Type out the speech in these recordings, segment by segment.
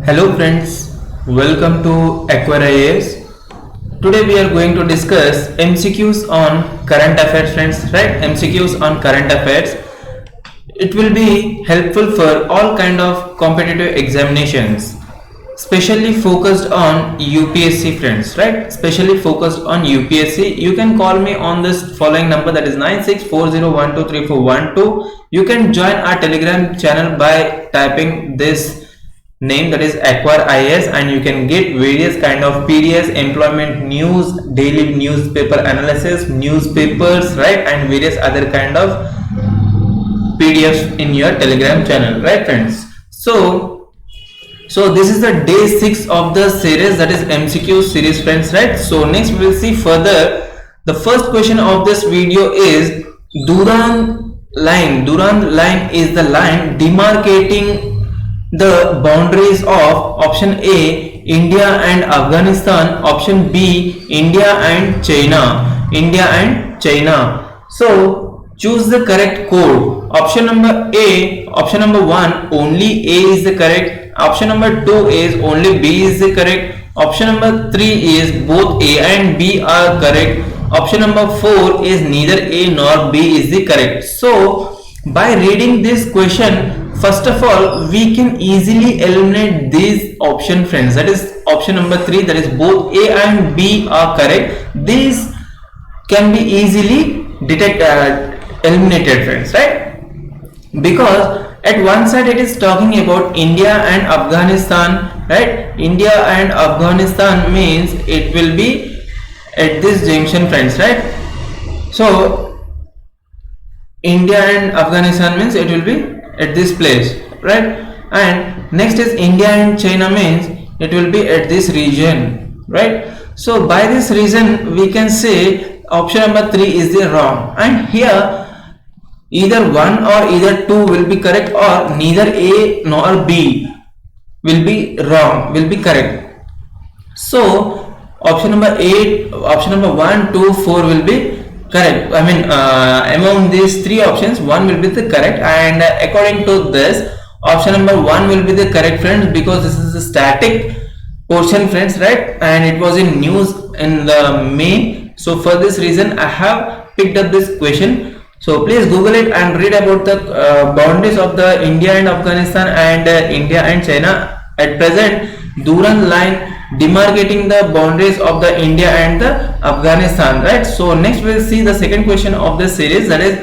Hello friends, welcome to Acquire IAS. Today we are going to discuss MCQs on current affairs friends, right? MCQs on current affairs. It will be helpful for all kind of competitive examinations, specially focused on UPSC friends, right? Specially focused on UPSC. You can call me on this following number, that is 9640123412. You can join our Telegram channel by typing this name, that is Acquire IAS, and you can get various kind of PDFs, employment news, daily newspaper analysis, newspapers, right, and various other kind of PDFs in your Telegram channel, right friends. So this is the day 6 of the series, that is MCQ series friends, right? So next we will see further. The first question of this video is Durand line. Durand line is the line demarcating the boundaries of option A India and Afghanistan, option B India and China. So choose the correct code. Option number A, option number 1, only A is the correct. Option number 2 is only B is the correct. Option number 3 is both A and B are correct. Option number 4 is neither A nor B is the correct. So by reading this question, first of all, we can easily eliminate these option friends. That is option number 3, that is both A and B are correct. These can be easily eliminated friends, right? Because at one side it is talking about India and Afghanistan, right? India and Afghanistan means it will be at this junction friends, right? So India and Afghanistan means it will be at this place, right? And next is India and China means it will be at this region, right? So by this reason we can say option number 3 is the wrong, and here either 1 or either 2 will be correct, or neither A nor B will be wrong, will be correct. So option number 8, option number 1, 2, 4 will be correct. I mean among these 3 options, 1 will be the correct, and according to this, option number 1 will be the correct friends, because this is a static portion friends, right? And it was in news in the May. So for this reason I have picked up this question. So please Google it and read about the boundaries of the India and Afghanistan and India and China. At present, Durand line demarcating the boundaries of the India and the Afghanistan, right? So next we'll see the second question of this series, that is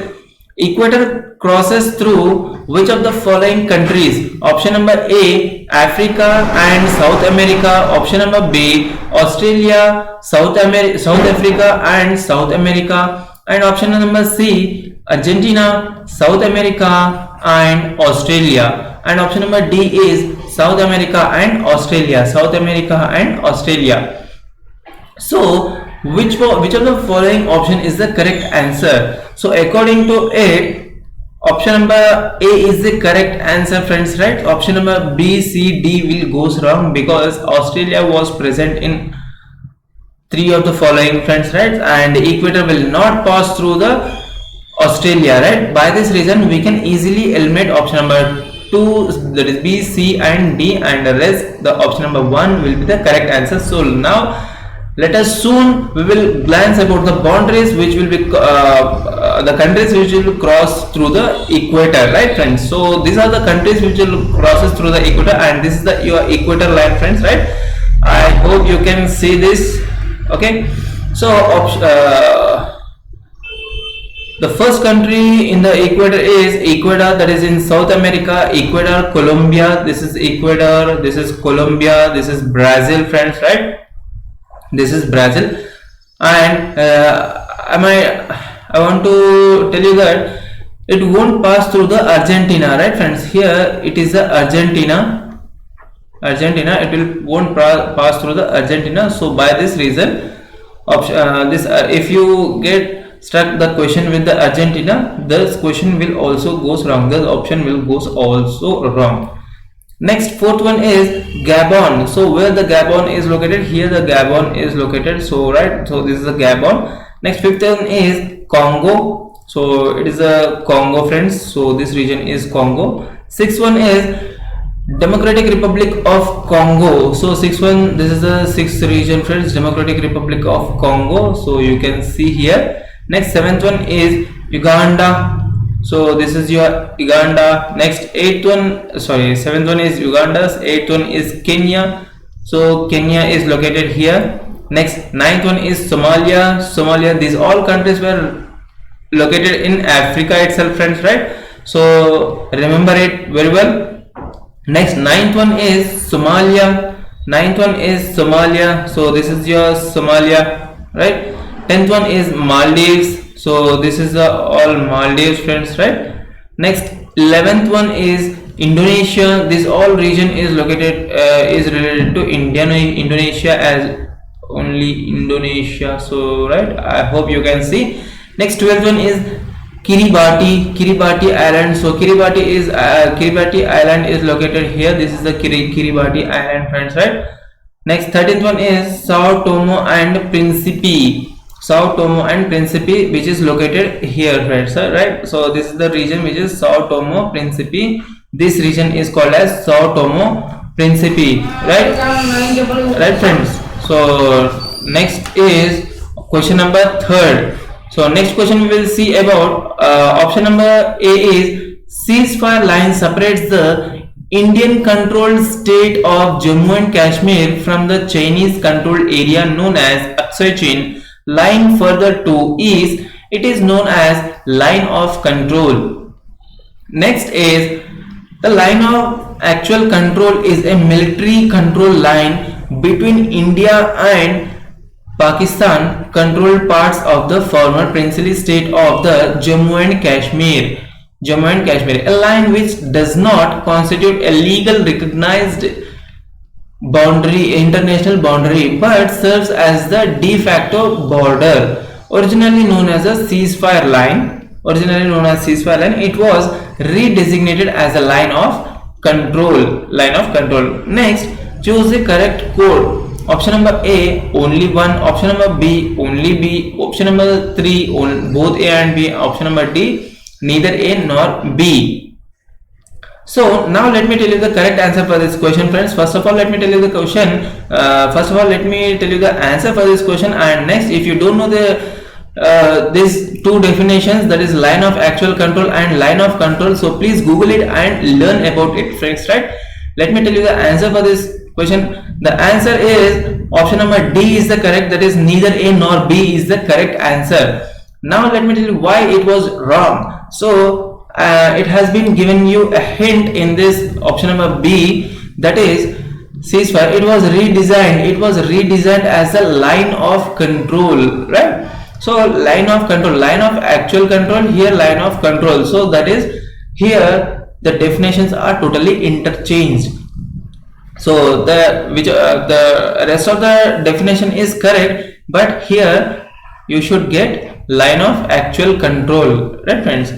equator crosses through which of the following countries? Option number A, Africa and South America. Option number B, Australia, South Africa and South America. And option number C, Argentina, South America and Australia. And option number D is South America and Australia. So which of the following option is the correct answer? So according to it, option number A is the correct answer friends, right? Option number B, C, D will goes wrong, because Australia was present in 3 of the following friends, right? And the equator will not pass through the Australia, right? By this reason we can easily eliminate option number 2, that is B, C and D, and the rest, the option number 1 will be the correct answer. So now let us we will glance about the boundaries which will be the countries which will cross through the equator, right friends? So these are the countries which will crosses through the equator, and this is the your equator line friends, right? I hope you can see this. Okay, so the first country in the equator is Ecuador, that is in South America. Ecuador, Colombia, this is Ecuador, this is Colombia, this is Brazil friends, right? This is Brazil. And I want to tell you that it won't pass through the Argentina, right friends? Here it is the Argentina, it won't pass through the Argentina. So by this reason, if you get stuck the question with the Argentina, this question will also goes wrong, this option will goes also wrong. Next, fourth one is Gabon. So where the Gabon is located? Here the Gabon is located. So right, so this is the Gabon. Next, fifth one is Congo. So it is a Congo friends. So this region is Congo. Sixth one is Democratic Republic of Congo. So sixth one, this is the sixth region, friends. Democratic Republic of Congo. So you can see here. Next, seventh one is Uganda. So this is your Uganda. Next, seventh one is Uganda's. Eighth one is Kenya. So Kenya is located here. Next, ninth one is Somalia. Somalia. These all countries were located in Africa itself, friends, right? So remember it very well. Next, ninth one is Somalia. Ninth one is Somalia. So this is your Somalia, right? 10th one is Maldives. So this is the all Maldives, friends, right? Next, 11th one is Indonesia. This all region is located is related to Indonesia as only Indonesia. So right, I hope you can see. Next, 12th one is Kiribati Island. So Kiribati Island is located here. This is the Kiribati Island, friends, right? Next, 13th one is Sao Tome and Principe. Sao Tome and Principe, which is located here, friends, right? So this is the region which is Sao Tome Principe. This region is called as Sao Tome Principe, right? Right, friends. So next is question number 3rd. So next question we will see about option number A is ceasefire line separates the Indian controlled state of Jammu and Kashmir from the Chinese controlled area known as Aksai Chin. Line further to east, it is known as line of control. Next is the line of actual control is a military control line between India and Pakistan controlled parts of the former princely state of the Jammu and Kashmir. A line which does not constitute a legal recognized boundary, international boundary, but serves as the de facto border. Originally known as a ceasefire line, it was redesignated as a line of control. Next, choose the correct code. Option number A, only 1. Option number B, only B. Option number 3, both A and B. Option number D, neither A nor B. So now let me tell you the correct answer for this question, friends. First of all, let me tell you the question. Let me tell you the answer for this question. And next, if you don't know these two definitions, that is line of actual control and line of control, so please Google it and learn about it, friends. Right? Let me tell you the answer for this question. The answer is option number D is the correct, that is neither A nor B is the correct answer. Now let me tell you why it was wrong. So it has been given you a hint in this option number B, that is ceasefire. It was redesigned as a line of control, right? So line of control, line of actual control, here line of control. So that is here the definitions are totally interchanged. So the rest of the definition is correct, but here you should get line of actual control, right, friends?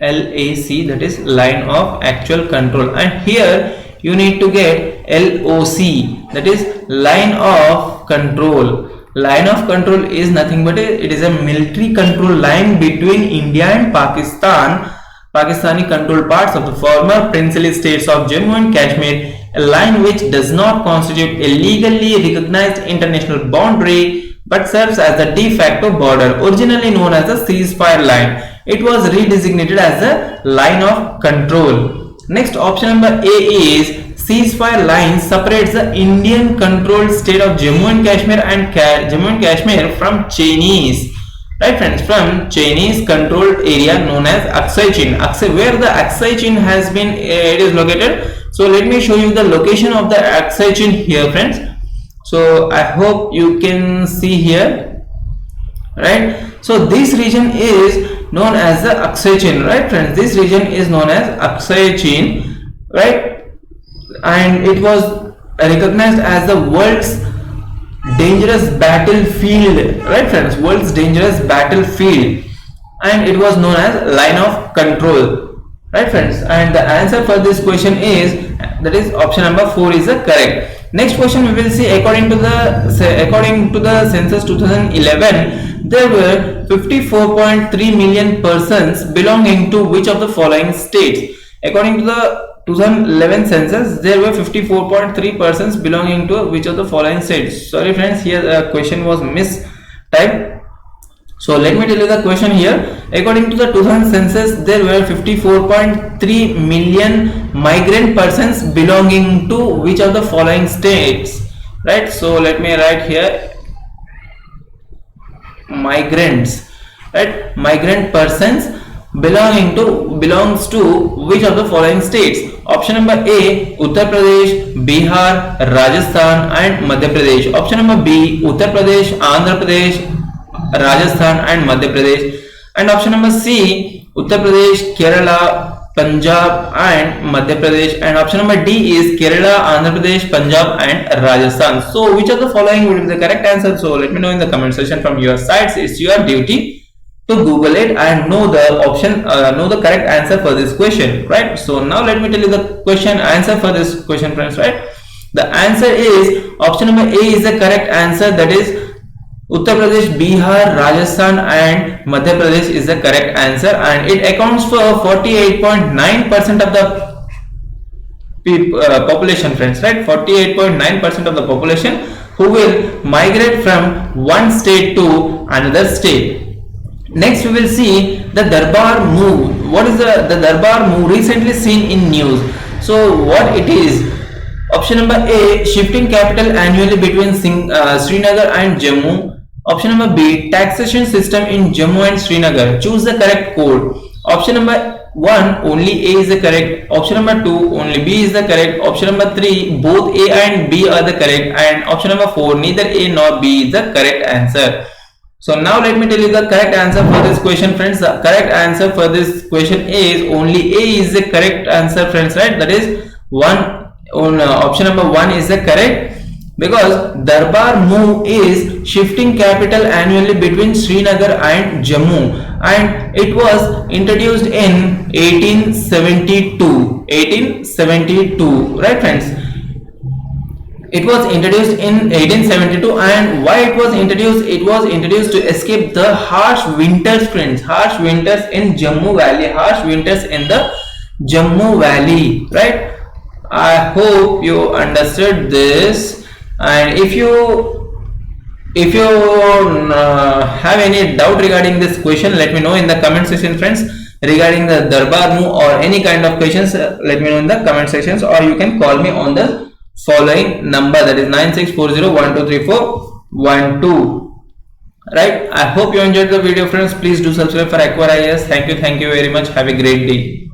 LAC, that is line of actual control, and here you need to get LOC, that is line of control. Line of control is nothing but it is a military control line between India and Pakistani controlled parts of the former princely states of Jammu and Kashmir. A line which does not constitute a legally recognized international boundary but serves as the de facto border. Originally known as the ceasefire line, it was redesignated as the line of control. Next, option number A is ceasefire line separates the Indian controlled state of Jammu and Kashmir from Chinese. Right, friends, from Chinese controlled area known as Aksai Chin. Where the Aksai Chin has been, it is located. So let me show you the location of the Aksai Chin here, friends. So I hope you can see here, right? So this region is known as the Aksai Chin, right, friends? This region is known as Aksai Chin, right? And it was recognized as the world's dangerous battlefield, right, friends? World's dangerous battlefield, and it was known as line of control, right, friends? And the answer for this question is, that is option number 4 is the correct. Next question we will see, according to the census 2011, there were 54.3 million persons belonging to which of the following states? According to the 2011 census, there were 54.3 persons belonging to which of the following states? Sorry friends, here the question was mistyped. So let me tell you the question here. According to the 2000 census, there were 54.3 million migrant persons belonging to which of the following states? Right. So let me write here migrants. Right. Migrant persons belongs to which of the following states? Option number A, Uttar Pradesh, Bihar, Rajasthan and Madhya Pradesh. Option number B, Uttar Pradesh, Andhra Pradesh, Rajasthan and Madhya Pradesh. And option number C, Uttar Pradesh, Kerala, Punjab and Madhya Pradesh. And option number D is Kerala, Andhra Pradesh, Punjab and Rajasthan. So which of the following would be the correct answer? So let me know in the comment section from your sides. It's your duty to Google it and know the correct answer for this question, right? So now let me tell you the answer for this question, friends, right? The answer is option number A is the correct answer, that is Uttar Pradesh, Bihar, Rajasthan and Madhya Pradesh is the correct answer, and it accounts for 48.9% of the population, friends, right? 48.9% of the population who will migrate from one state to another state. Next we will see the Darbar move. What is the Darbar move recently seen in news? So what it is? Option number A, shifting capital annually between Srinagar and Jammu. Option number B, taxation system in Jammu and Srinagar. Choose the correct code. Option number 1, only A is the correct. Option number 2, only B is the correct. Option number 3, both A and B are the correct. And option number 4, neither A nor B is the correct answer. So now let me tell you the correct answer for this question, friends. The correct answer for this question is only A is the correct answer, friends, right? That is option number 1 is the correct, because Darbar move is shifting capital annually between Srinagar and Jammu, and it was introduced in 1872, right friends? It was introduced in 1872, and why it was introduced? It was introduced to escape the harsh winters, friends. Harsh winters in Jammu Valley. Harsh winters in the Jammu Valley, right? I hope you understood this. And if you have any doubt regarding this question, let me know in the comment section, friends. Regarding the Darbar move or any kind of questions, let me know in the comment sections, or you can call me on the following number, that is 9640123412. Right? I hope you enjoyed the video, friends. Please do subscribe for Acquire IAS. Thank you very much. Have a great day.